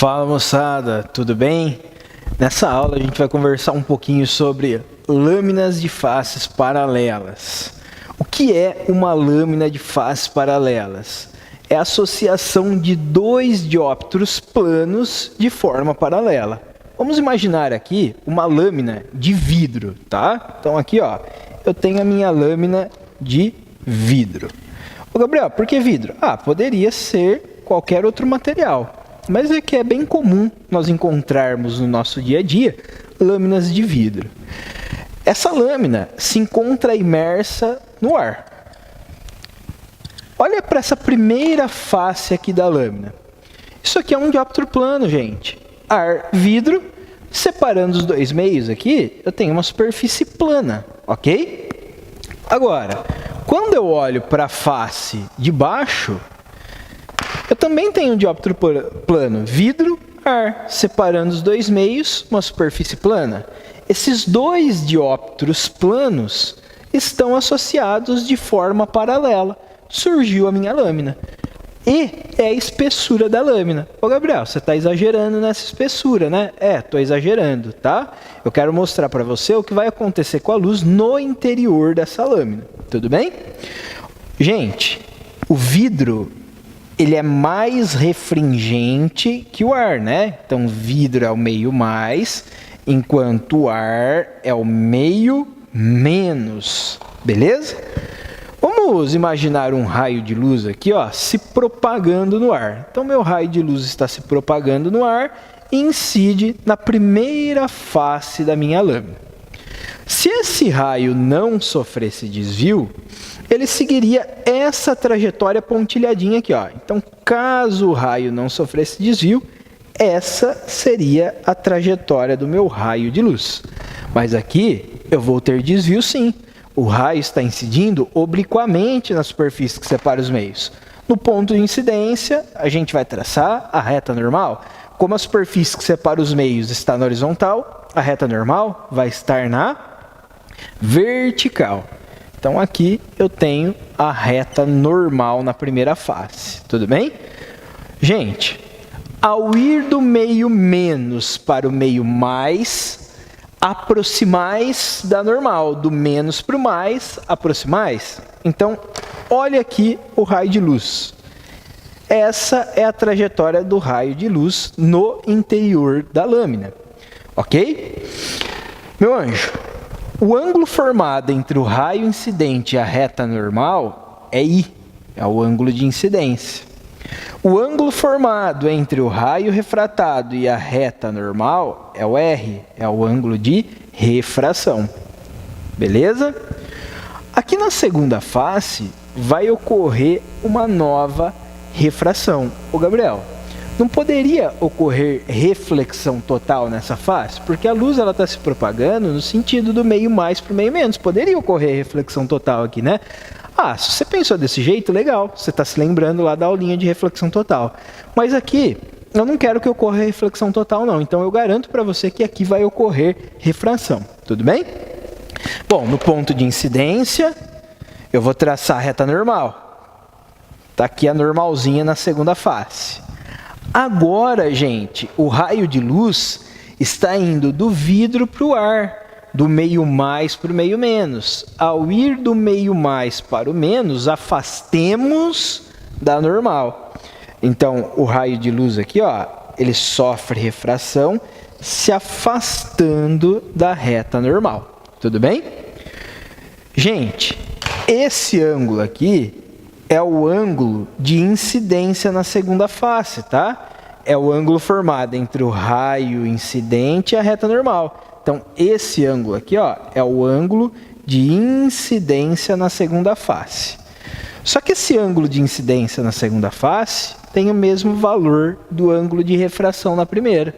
Fala moçada, tudo bem? Nessa aula a gente vai conversar um pouquinho sobre lâminas de faces paralelas. O que é uma lâmina de faces paralelas? É a associação de dois dióptros planos de forma paralela. Vamos imaginar aqui uma lâmina de vidro, tá? Então aqui ó, eu tenho a minha lâmina de vidro. Ô Gabriel, por que vidro? Poderia ser qualquer outro material. Mas é que é bem comum nós encontrarmos no nosso dia a dia lâminas de vidro. Essa lâmina se encontra imersa no ar. Olha para essa primeira face aqui da lâmina. Isso aqui é um dióptro plano, gente. Ar, vidro, separando os dois meios aqui, eu tenho uma superfície plana, ok? Agora, quando eu olho para a face de baixo, eu também tenho um dióptro plano, vidro, ar, separando os dois meios, uma superfície plana. Esses dois dióptros planos estão associados de forma paralela. Surgiu a minha lâmina. E é a espessura da lâmina. Ô Gabriel, você está exagerando nessa espessura, né? Estou exagerando, tá? Eu quero mostrar para você o que vai acontecer com a luz no interior dessa lâmina. Tudo bem? Gente, o vidro ele é mais refringente que o ar, né? Então, vidro é o meio mais, enquanto o ar é o meio menos. Beleza? Vamos imaginar um raio de luz aqui, ó, se propagando no ar. Então, meu raio de luz está se propagando no ar e incide na primeira face da minha lâmina. Se esse raio não sofresse desvio, ele seguiria essa trajetória pontilhadinha aqui, ó. Então, caso o raio não sofresse desvio, essa seria a trajetória do meu raio de luz. Mas aqui eu vou ter desvio sim. O raio está incidindo obliquamente na superfície que separa os meios. No ponto de incidência, a gente vai traçar a reta normal. Como a superfície que separa os meios está na horizontal, a reta normal vai estar na vertical. Então, aqui eu tenho a reta normal na primeira face, tudo bem? Gente, ao ir do meio menos para o meio mais, aproximais da normal, do menos para o mais, aproximais. Então, olha aqui o raio de luz. Essa é a trajetória do raio de luz no interior da lâmina, ok? Meu anjo, o ângulo formado entre o raio incidente e a reta normal é I, é o ângulo de incidência. O ângulo formado entre o raio refratado e a reta normal é o R, é o ângulo de refração. Beleza? Aqui na segunda face vai ocorrer uma nova refração. Ô Gabriel, não poderia ocorrer reflexão total nessa face? Porque a luz está se propagando no sentido do meio mais para o meio menos. Poderia ocorrer reflexão total aqui, né? Se você pensou desse jeito, legal. Você está se lembrando lá da aulinha de reflexão total. Mas aqui, eu não quero que ocorra reflexão total, não. Então, eu garanto para você que aqui vai ocorrer refração. Tudo bem? Bom, no ponto de incidência, eu vou traçar a reta normal. Está aqui a normalzinha na segunda face. Agora, gente, o raio de luz está indo do vidro para o ar, do meio mais para o meio menos. Ao ir do meio mais para o menos, afastemos da normal. Então, o raio de luz aqui, ó, ele sofre refração se afastando da reta normal. Tudo bem? Gente, esse ângulo aqui é o ângulo de incidência na segunda face, tá? É o ângulo formado entre o raio incidente e a reta normal. Então, esse ângulo aqui, ó, é o ângulo de incidência na segunda face. Só que esse ângulo de incidência na segunda face tem o mesmo valor do ângulo de refração na primeira.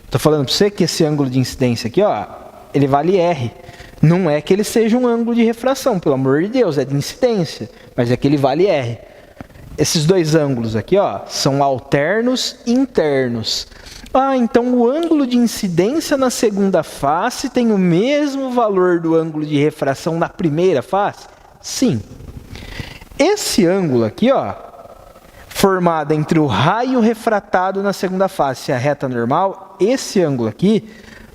Estou falando para você que esse ângulo de incidência aqui, ó, ele vale R. Não é que ele seja um ângulo de refração, pelo amor de Deus, é de incidência, mas é que ele vale R. Esses dois ângulos aqui, ó, são alternos internos. Então o ângulo de incidência na segunda face tem o mesmo valor do ângulo de refração na primeira face? Sim. Esse ângulo aqui, ó, formada entre o raio refratado na segunda face e a reta normal, esse ângulo aqui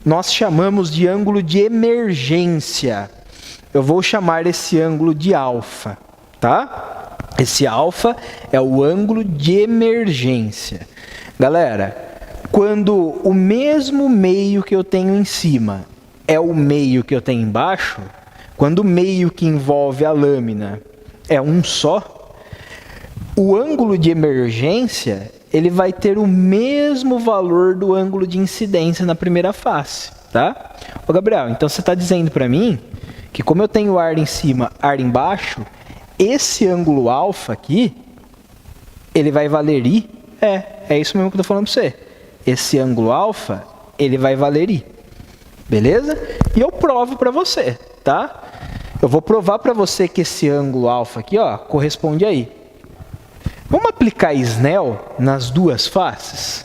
nós chamamos de ângulo de emergência. Eu vou chamar esse ângulo de alfa, tá? Esse alfa é o ângulo de emergência. Galera, quando o mesmo meio que eu tenho em cima é o meio que eu tenho embaixo, quando o meio que envolve a lâmina é um só, o ângulo de emergência ele vai ter o mesmo valor do ângulo de incidência na primeira face, tá? Ô Gabriel, então você está dizendo para mim que como eu tenho ar em cima, ar embaixo, esse ângulo alfa aqui, ele vai valer I? É isso mesmo que eu estou falando para você. Esse ângulo alfa, ele vai valer I. Beleza? E eu provo para você, tá? Eu vou provar para você que esse ângulo alfa aqui, ó, corresponde a I. Vamos aplicar Snell nas duas faces?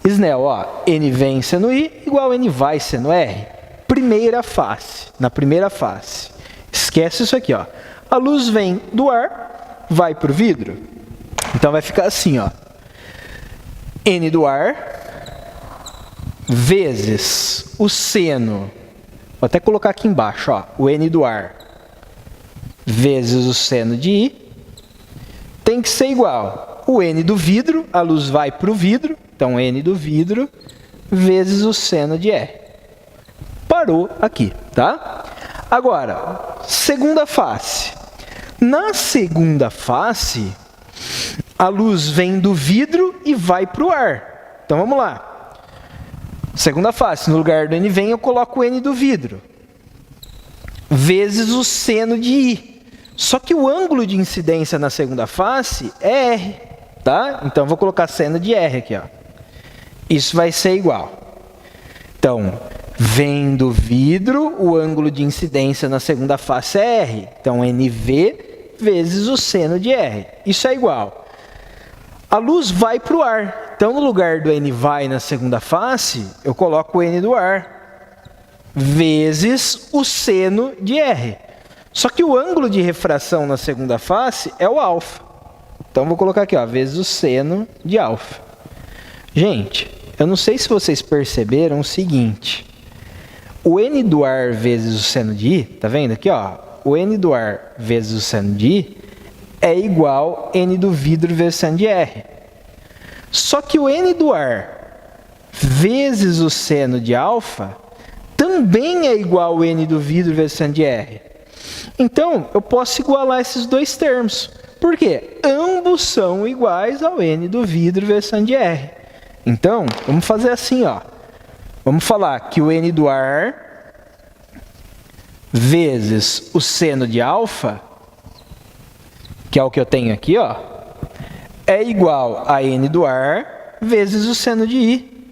Snell, ó, N vem seno I igual N vai seno R. Primeira face, na primeira face. Esquece isso aqui, ó. A luz vem do ar, vai para o vidro. Então vai ficar assim, ó. N do ar vezes o seno. Vou até colocar aqui embaixo, ó. O N do ar vezes o seno de I tem que ser igual. O N do vidro, a luz vai para o vidro. Então, N do vidro vezes o seno de R. Parou aqui, tá? Agora, segunda face. Na segunda face, a luz vem do vidro e vai para o ar. Então, vamos lá. Segunda face, no lugar do N vem, eu coloco o N do vidro. Vezes o seno de I. Só que o ângulo de incidência na segunda face é R, tá? Então, eu vou colocar seno de R aqui, ó. Isso vai ser igual. Então, vem do vidro, o ângulo de incidência na segunda face é R. Então, NV vezes o seno de R. Isso é igual. A luz vai para o ar. Então, no lugar do N vai na segunda face, eu coloco o N do ar vezes o seno de R. Só que o ângulo de refração na segunda face é o alfa. Então, vou colocar aqui, ó, vezes o seno de alfa. Gente, eu não sei se vocês perceberam o seguinte. O N do ar vezes o seno de I, tá vendo aqui, ó? O N do ar vezes o seno de I é igual N do vidro vezes o seno de R. Só que o N do ar vezes o seno de alfa também é igual ao N do vidro vezes o seno de R. Então, eu posso igualar esses dois termos. Por quê? Ambos são iguais ao N do vidro vezes o seno de R. Então, vamos fazer assim, ó. Vamos falar que o N do ar vezes o seno de alfa, que é o que eu tenho aqui, ó, é igual a N do ar vezes o seno de I.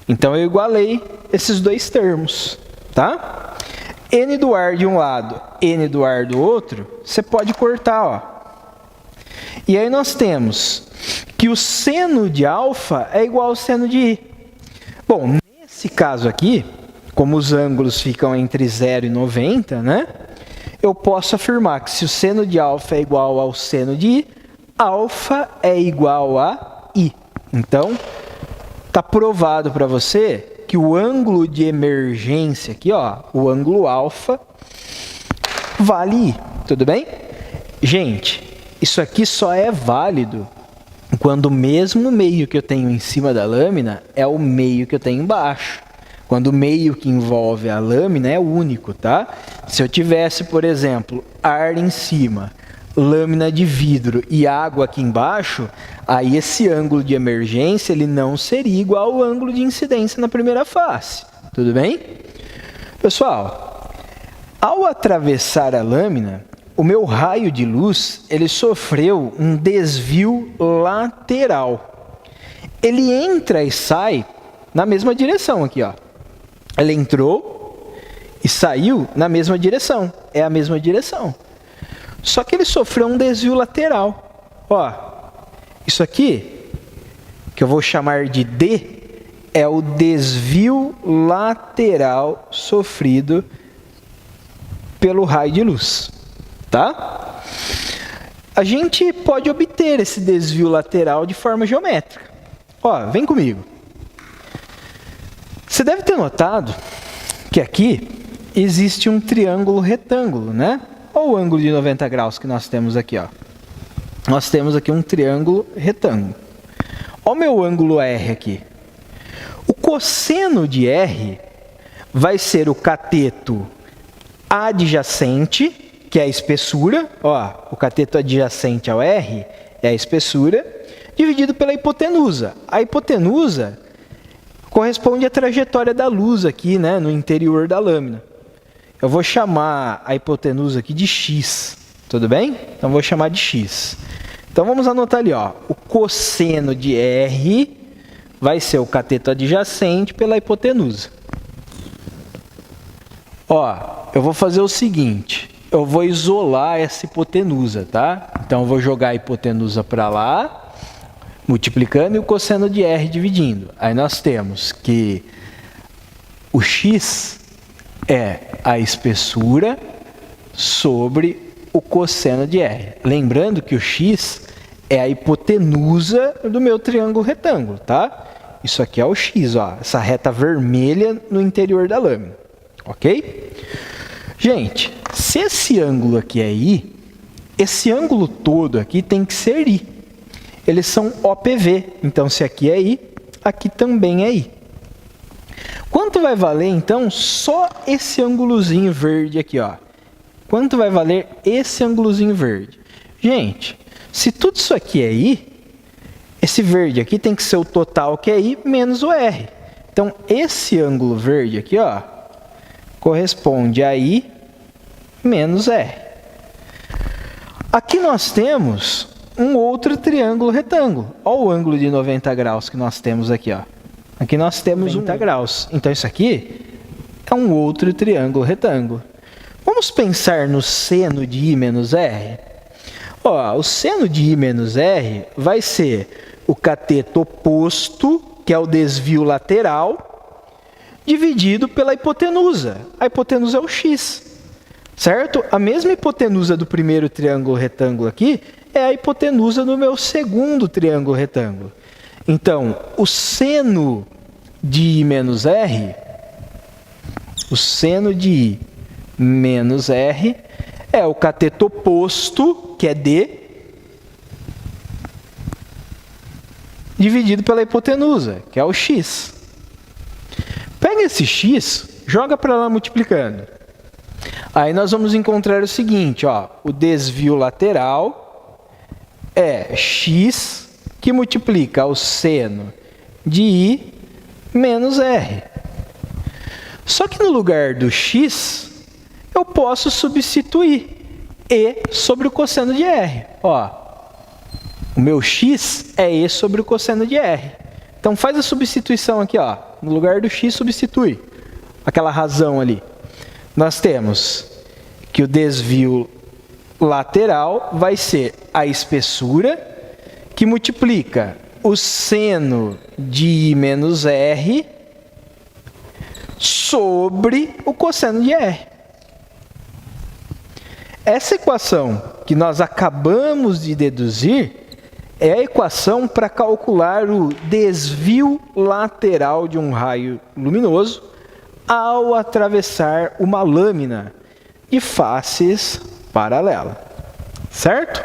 Então, eu igualei esses dois termos, tá? N do ar de um lado, N do ar do outro, você pode cortar, ó. E aí nós temos que o seno de alfa é igual ao seno de I. Bom, nesse caso aqui, como os ângulos ficam entre 0 e 90, né? Eu posso afirmar que se o seno de alfa é igual ao seno de I, alfa é igual a I. Então, está provado para você que o ângulo de emergência aqui, ó, o ângulo alfa, vale I. Tudo bem? Gente, isso aqui só é válido quando o mesmo meio que eu tenho em cima da lâmina é o meio que eu tenho embaixo. Quando o meio que envolve a lâmina é único, tá? Se eu tivesse, por exemplo, ar em cima, lâmina de vidro e água aqui embaixo, aí esse ângulo de emergência ele não seria igual ao ângulo de incidência na primeira face. Tudo bem? Pessoal, ao atravessar a lâmina, o meu raio de luz ele sofreu um desvio lateral. Ele entra e sai na mesma direção aqui, ó. Ele entrou e saiu na mesma direção. É a mesma direção. Só que ele sofreu um desvio lateral. Ó, isso aqui, que eu vou chamar de D, é o desvio lateral sofrido pelo raio de luz. Tá? a gente pode obter esse desvio lateral de forma geométrica. Ó, vem comigo. Você deve ter notado que aqui existe um triângulo retângulo, né? Olha o ângulo de 90 graus que nós temos aqui, ó. Nós temos aqui um triângulo retângulo. Olha o meu ângulo R aqui. O cosseno de R vai ser o cateto adjacente, que é a espessura. Ó, o cateto adjacente ao R é a espessura, dividido pela hipotenusa. A hipotenusa corresponde à trajetória da luz aqui, né, no interior da lâmina. Eu vou chamar a hipotenusa aqui de x, tudo bem? Então, vou chamar de x. Então, vamos anotar ali, ó, o cosseno de R vai ser o cateto adjacente pela hipotenusa. Ó, eu vou fazer o seguinte, eu vou isolar essa hipotenusa, tá? Então, eu vou jogar a hipotenusa para lá, multiplicando, e o cosseno de R dividindo. Aí, nós temos que o x é a espessura sobre o cosseno de R. Lembrando que o x é a hipotenusa do meu triângulo retângulo, tá? Isso aqui é o x, ó, essa reta vermelha no interior da lâmina, ok? Gente, se esse ângulo aqui é I, esse ângulo todo aqui tem que ser I. Eles são OPV, então se aqui é I, aqui também é I. Quanto vai valer, então, só esse ângulozinho verde aqui, ó? Quanto vai valer esse ângulozinho verde? Gente, se tudo isso aqui é I, esse verde aqui tem que ser o total que é I menos o R. Então, esse ângulo verde aqui, ó, corresponde a I menos R. Aqui nós temos um outro triângulo retângulo. Olha o ângulo de 90 graus que nós temos aqui, ó. Aqui nós temos 90 graus. Então, isso aqui é um outro triângulo retângulo. Vamos pensar no seno de I menos R? Ó, o seno de I menos R vai ser o cateto oposto, que é o desvio lateral, dividido pela hipotenusa. A hipotenusa é o x, certo? A mesma hipotenusa do primeiro triângulo retângulo aqui é a hipotenusa do meu segundo triângulo retângulo. Então, o seno de I menos R, o seno de I menos R é o cateto oposto, que é D, dividido pela hipotenusa, que é o x. Pega esse x, joga para lá multiplicando. Aí nós vamos encontrar o seguinte, ó, o desvio lateral é x, que multiplica o seno de I menos R. Só que no lugar do x, eu posso substituir E sobre o cosseno de R. Ó, o meu x é E sobre o cosseno de R. Então, faz a substituição aqui, ó. No lugar do x, substitui aquela razão ali. Nós temos que o desvio lateral vai ser a espessura, que multiplica o seno de I menos R sobre o cosseno de R. Essa equação que nós acabamos de deduzir é a equação para calcular o desvio lateral de um raio luminoso ao atravessar uma lâmina de faces paralelas. Certo?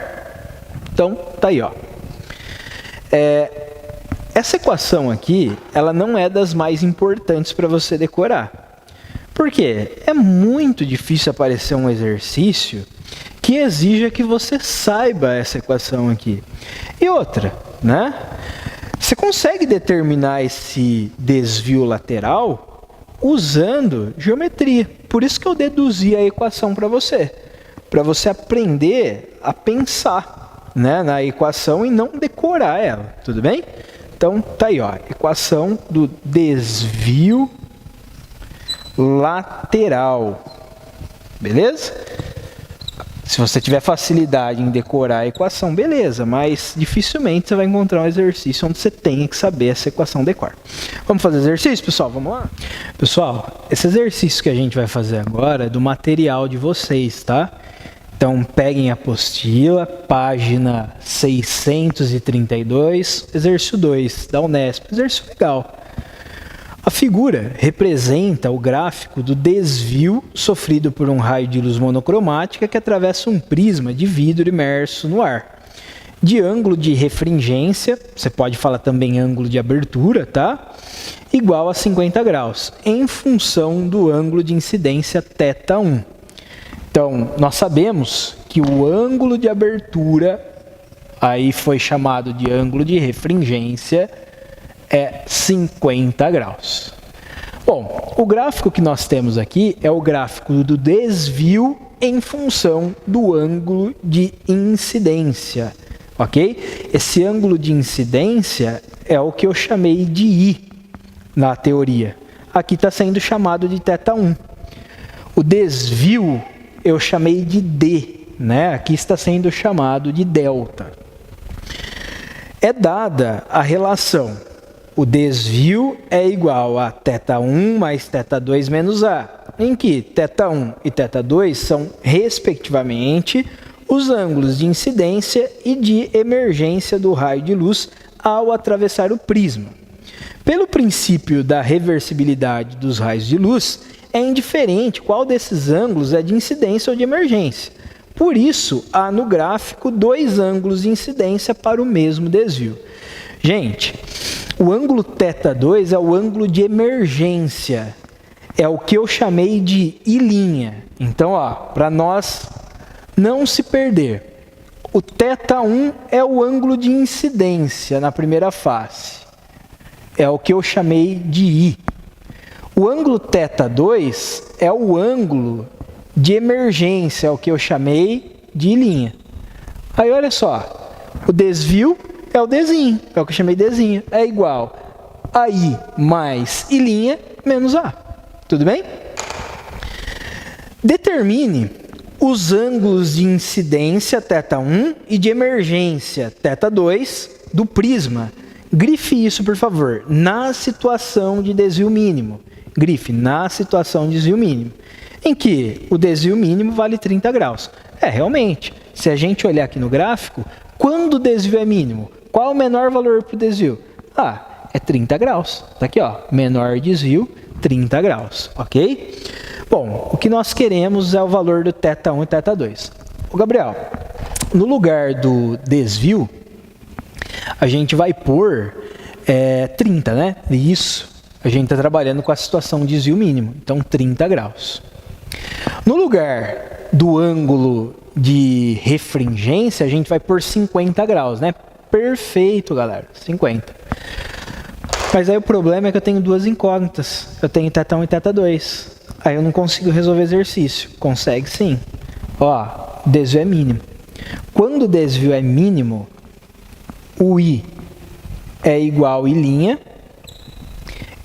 Então, tá aí, ó. Essa equação aqui, ela não é das mais importantes para você decorar. Por quê? É muito difícil aparecer um exercício que exija que você saiba essa equação aqui. E outra, né? Você consegue determinar esse desvio lateral usando geometria. Por isso que eu deduzi a equação para você aprender a pensar, né, na equação e não decorar ela, tudo bem? Então, tá aí, ó, equação do desvio lateral, beleza? Se você tiver facilidade em decorar a equação, beleza, mas dificilmente você vai encontrar um exercício onde você tenha que saber essa equação de cor. Vamos fazer exercício, pessoal? Vamos lá? Pessoal, esse exercício que a gente vai fazer agora é do material de vocês, tá? Então, peguem a apostila, página 632, exercício 2 da Unesp, exercício legal. A figura representa o gráfico do desvio sofrido por um raio de luz monocromática que atravessa um prisma de vidro imerso no ar. De ângulo de refringência, você pode falar também ângulo de abertura, tá? Igual a 50 graus, em função do ângulo de incidência θ1. Então, nós sabemos que o ângulo de abertura, aí foi chamado de ângulo de refringência, é 50 graus. Bom, o gráfico que nós temos aqui é o gráfico do desvio em função do ângulo de incidência, ok? Esse ângulo de incidência é o que eu chamei de I na teoria. Aqui está sendo chamado de θ1. O desvio eu chamei de D, né? Aqui está sendo chamado de delta. É dada a relação, o desvio é igual a θ1 mais θ2 menos A, em que θ1 e θ2 são, respectivamente, os ângulos de incidência e de emergência do raio de luz ao atravessar o prisma. Pelo princípio da reversibilidade dos raios de luz, é indiferente qual desses ângulos é de incidência ou de emergência. Por isso, há no gráfico dois ângulos de incidência para o mesmo desvio. Gente, o ângulo θ2 é o ângulo de emergência. É o que eu chamei de I'. Então, para nós não se perder, o θ1 é o ângulo de incidência na primeira face. É o que eu chamei de I. O ângulo θ2 é o ângulo de emergência, é o que eu chamei de I'. Aí, olha só, o desvio é o Dzinho, é o que eu chamei de Dzinho, é igual a I mais I' menos A. Tudo bem? Determine os ângulos de incidência θ1 e de emergência θ2 do prisma. Grife isso, por favor, na situação de desvio mínimo. Grife na situação de desvio mínimo, em que o desvio mínimo vale 30 graus. Realmente, se a gente olhar aqui no gráfico, quando o desvio é mínimo, qual o menor valor para o desvio? É 30 graus. Está aqui, menor desvio, 30 graus, ok? Bom, o que nós queremos é o valor do θ1 e θ2. Ô Gabriel, no lugar do desvio, a gente vai pôr 30, né? Isso. A gente está trabalhando com a situação de desvio mínimo, então 30 graus. No lugar do ângulo de refringência, a gente vai pôr 50 graus, né? Perfeito, galera, 50. Mas aí o problema é que eu tenho duas incógnitas. Eu tenho θ1 e θ2. Aí eu não consigo resolver exercício. Consegue sim. Desvio é mínimo. Quando o desvio é mínimo, o I é igual a I',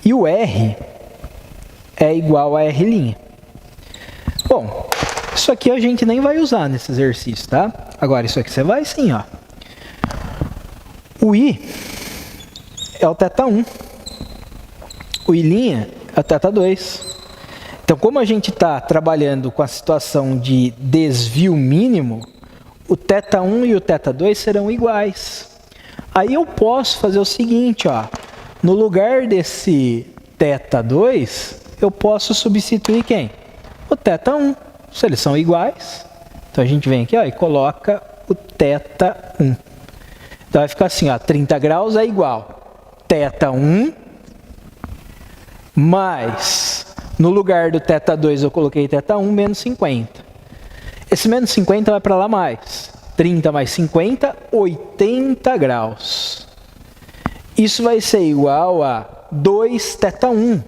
e o R é igual a R'. Bom, isso aqui a gente nem vai usar nesse exercício, tá? Agora, isso aqui você vai sim, O I é o θ1. O I' é o θ2. Então, como a gente está trabalhando com a situação de desvio mínimo, o θ1 e o θ2 serão iguais. Aí eu posso fazer o seguinte, no lugar desse θ2, eu posso substituir quem? O θ1. Se eles são iguais, então a gente vem aqui e coloca o θ1. Então vai ficar assim, 30 graus é igual θ1 mais, no lugar do θ2 eu coloquei θ1 menos 50. Esse menos 50 vai para lá mais. 30 mais 50, 80 graus. Isso vai ser igual a 2θ1.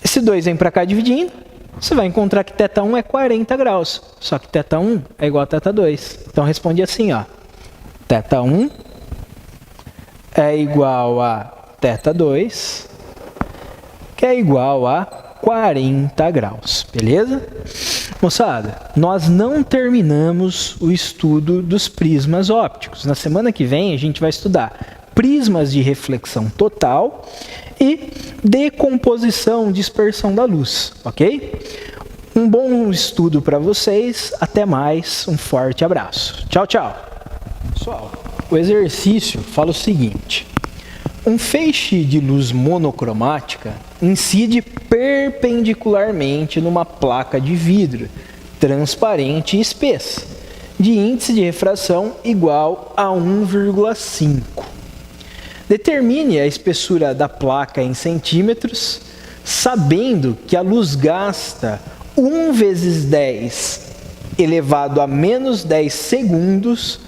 Esse 2 vem para cá dividindo, você vai encontrar que θ1 é 40 graus. Só que θ1 é igual a θ2. Então, responde assim, θ1 é igual a θ2, que é igual a 40 graus. Beleza? Moçada, nós não terminamos o estudo dos prismas ópticos. Na semana que vem, a gente vai estudar prismas de reflexão total e decomposição, dispersão da luz, ok? Um bom estudo para vocês. Até mais. Um forte abraço. Tchau, tchau. Pessoal, o exercício fala o seguinte. Um feixe de luz monocromática incide perpendicularmente numa placa de vidro transparente e espessa, de índice de refração igual a 1,5. Determine a espessura da placa em centímetros, sabendo que a luz gasta 1 vezes 10 elevado a menos 10 segundos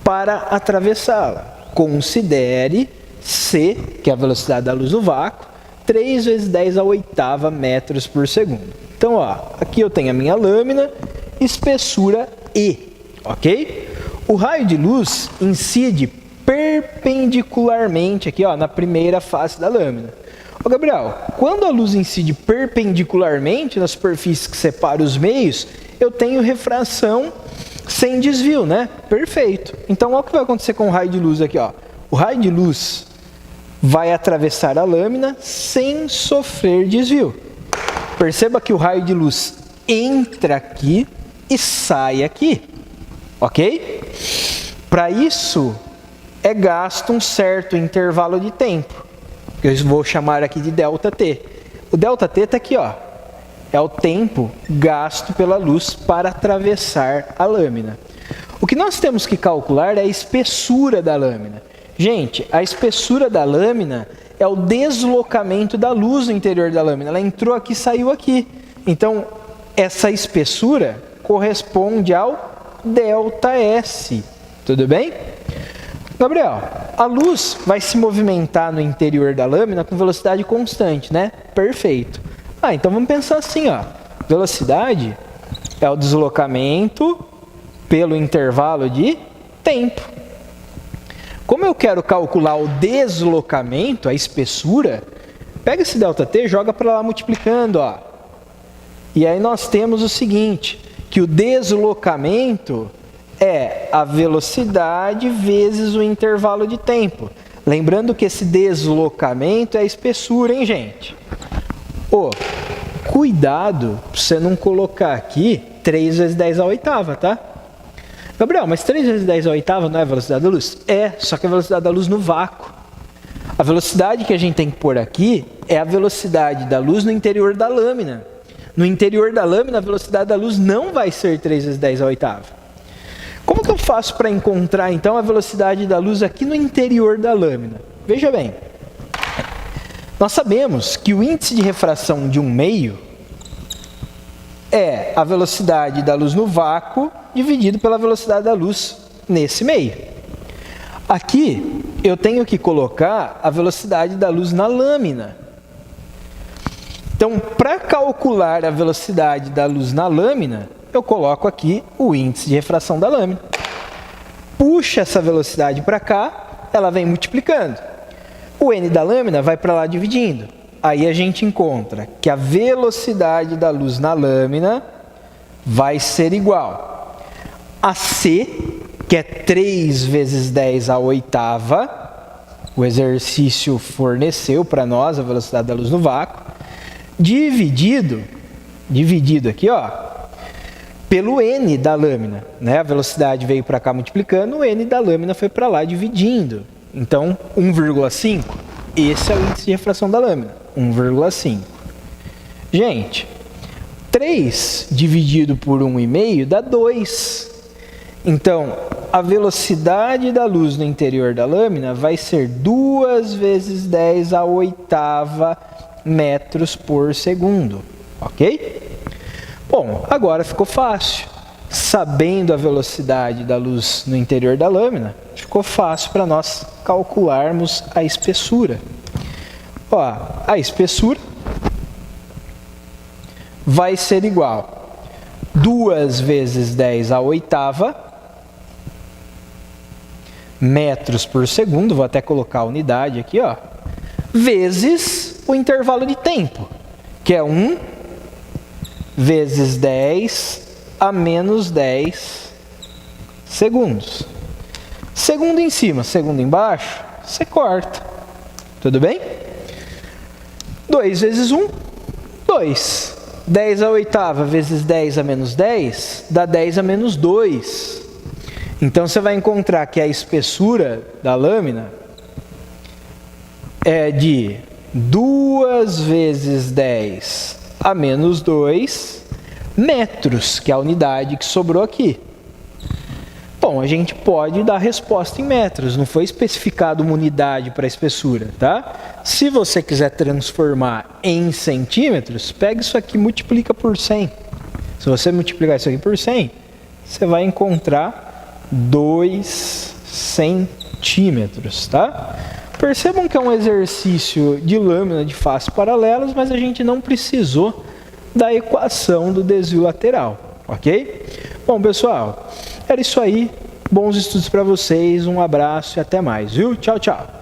para atravessá-la. Considere C, que é a velocidade da luz no vácuo, 3 vezes 10 a oitava metros por segundo. Então, ó, aqui eu tenho a minha lâmina, espessura E, ok? O raio de luz incide perpendicularmente aqui, ó, na primeira face da lâmina. Ô, Gabriel, quando a luz incide perpendicularmente na superfície que separa os meios, eu tenho refração sem desvio, né? Perfeito. Então, olha o que vai acontecer com o raio de luz aqui, ó. O raio de luz vai atravessar a lâmina sem sofrer desvio. Perceba que o raio de luz entra aqui e sai aqui, ok? Para isso, é gasto um certo intervalo de tempo, que eu vou chamar aqui de ΔT. O ΔT está aqui, ó. É o tempo gasto pela luz para atravessar a lâmina. O que nós temos que calcular é a espessura da lâmina. Gente, a espessura da lâmina é o deslocamento da luz no interior da lâmina. Ela entrou aqui e saiu aqui. Então, essa espessura corresponde ao ΔS. Tudo bem? Gabriel, a luz vai se movimentar no interior da lâmina com velocidade constante, né? Perfeito. Então vamos pensar assim, ó. Velocidade é o deslocamento pelo intervalo de tempo. Como eu quero calcular o deslocamento, a espessura, pega esse ΔT e joga para lá multiplicando, ó. E aí nós temos o seguinte, que o deslocamento é a velocidade vezes o intervalo de tempo. Lembrando que esse deslocamento é a espessura, hein, gente? Cuidado para você não colocar aqui 3 vezes 10 a oitava, tá? Gabriel, mas 3 vezes 10 a oitava não é a velocidade da luz? É, só que é a velocidade da luz no vácuo. A velocidade que a gente tem que pôr aqui é a velocidade da luz no interior da lâmina. No interior da lâmina, a velocidade da luz não vai ser 3 vezes 10 a oitava. Como que eu faço para encontrar, então, a velocidade da luz aqui no interior da lâmina? Veja bem. Nós sabemos que o índice de refração de um meio é a velocidade da luz no vácuo dividido pela velocidade da luz nesse meio. Aqui, eu tenho que colocar a velocidade da luz na lâmina. Então, para calcular a velocidade da luz na lâmina, eu coloco aqui o índice de refração da lâmina. Puxa essa velocidade para cá, ela vem multiplicando. O N da lâmina vai para lá dividindo. Aí a gente encontra que a velocidade da luz na lâmina vai ser igual a C, que é 3 vezes 10 a oitava. O exercício forneceu para nós a velocidade da luz no vácuo. Dividido aqui, ó, pelo N da lâmina, né? A velocidade veio para cá multiplicando, o N da lâmina foi para lá dividindo. Então, 1,5, esse é o índice de refração da lâmina, 1,5. Gente, 3 dividido por 1,5 dá 2. Então, a velocidade da luz no interior da lâmina vai ser 2 vezes 10 a oitava metros por segundo, ok? Bom, agora ficou fácil. Sabendo a velocidade da luz no interior da lâmina, ficou fácil para nós calcularmos a espessura. Ó, a espessura vai ser igual a 2 vezes 10 a oitava metros por segundo, vou até colocar a unidade aqui, ó, vezes o intervalo de tempo, que é 1 vezes 10 a menos 10 segundos. Segundo em cima, segundo embaixo, você corta. Tudo bem? 2 vezes 1, 2. 10 à oitava vezes 10 a menos 10 dá 10 a menos 2. Então você vai encontrar que a espessura da lâmina é de 2 vezes 10 a menos 2 metros, que é a unidade que sobrou aqui. Bom, a gente pode dar a resposta em metros, não foi especificado uma unidade para a espessura, tá? Se você quiser transformar em centímetros, pega isso aqui e multiplica por 100. Se você multiplicar isso aqui por 100, você vai encontrar 2 centímetros, tá? Percebam que é um exercício de lâmina de faces paralelas, mas a gente não precisou da equação do desvio lateral, ok? Bom, pessoal, era isso aí. Bons estudos para vocês, um abraço e até mais, viu? Tchau, tchau!